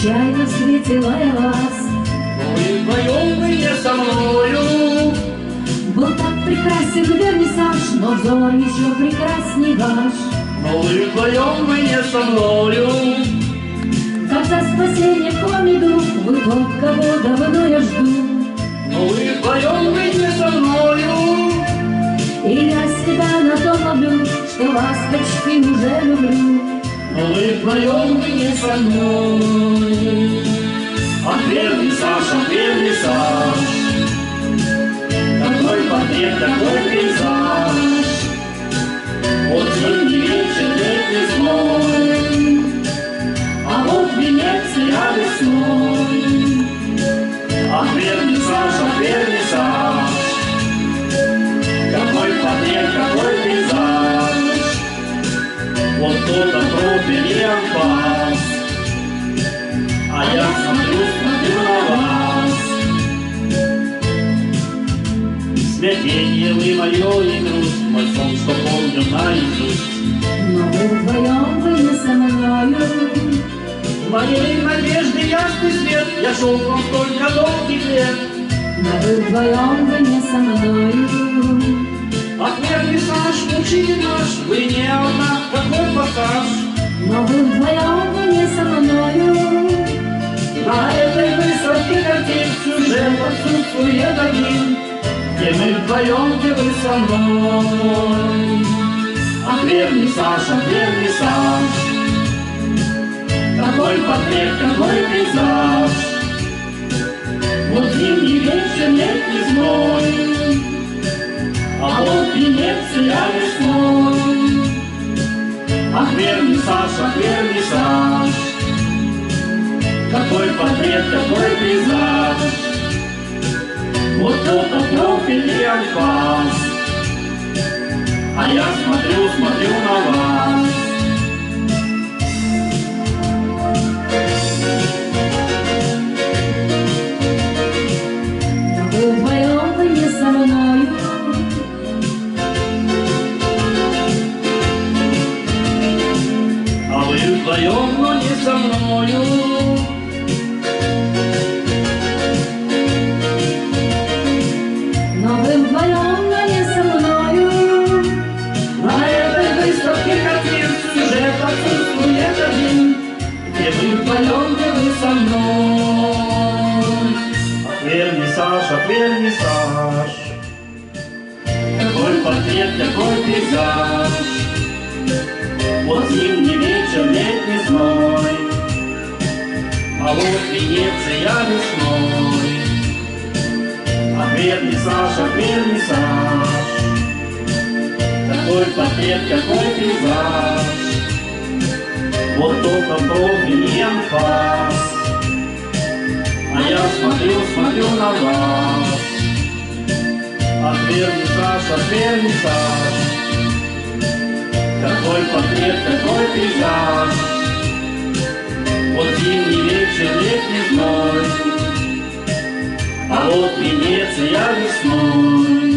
случайно встретила я вас. Но вы вдвоем, вы не со мною. Был так прекрасен вернисаж, но взор еще прекрасней ваш. Но вы вдвоем, вы не со мною. Как за спасение к вам иду, вы тот, кого давно я жду. Но вы вдвоем, вы не со мною. И я себя на то ловлю, что вас почти уже люблю. Но вы вдвоем, вы не со мной. Ах, вернисаж, ах, вернисаж. Какой портрет, какой пейзаж. Вот зимний вечер, летний зной. А вот Венеция весной. Ах, вернисаж, ах, вернисаж. Какой портрет, какой пейзаж. Вот кто-то пропили вас, а я смотрю на вас. Смятение вы мое и грусть, мой сон, что помню наизусть. Но вы вдвоем, вы не со мною. В моей надежде ясный свет, я шел к вам столько долгих лет. Но вы вдвоем, вы не со мною. Ах, вернисаж, учитель наш, вы не одна, какой пассаж. Но вы вдвоем, вы не со мною. На этой выставке картин сюжет отсутствует один, где мы вдвоем, где вы со мной. Ах, вернисаж, ах, вернисаж. Какой портрет, какой пейзаж. Вот зимний вечер, летний зной. А вот Венеция весной. Ах, вернисаж, ах, вернисаж. Какой портрет, какой пейзаж. Вот кто-то профиль и альфаз, а я смотрю на вас. Но вы вдвоем, вы не со мною. А вы вдвоем, но не со мною. Но вы вдвоем, но не со мною. На этой выставке картин сюжет отсутствует один, где вы вдвоем, где вы со мной. Ах, вернисаж, ах, вернисаж. Какой портрет, какой пейзаж. Вот зимний вечер, летний зной. А вот Венеция весной. Ах, вернисаж, ах, вернисаж. Какой портрет, какой пейзаж. Вот только профиль и анфас, а я смотрю на вас. Ах, вернисаж, ах, вернисаж. Какой портрет, какой пейзаж. Вот зимний вечер, летний зной. А вот Венеция весной.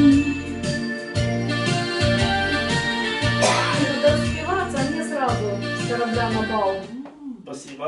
Надо распеваться, а не сразу с корабля на бал. Спасибо.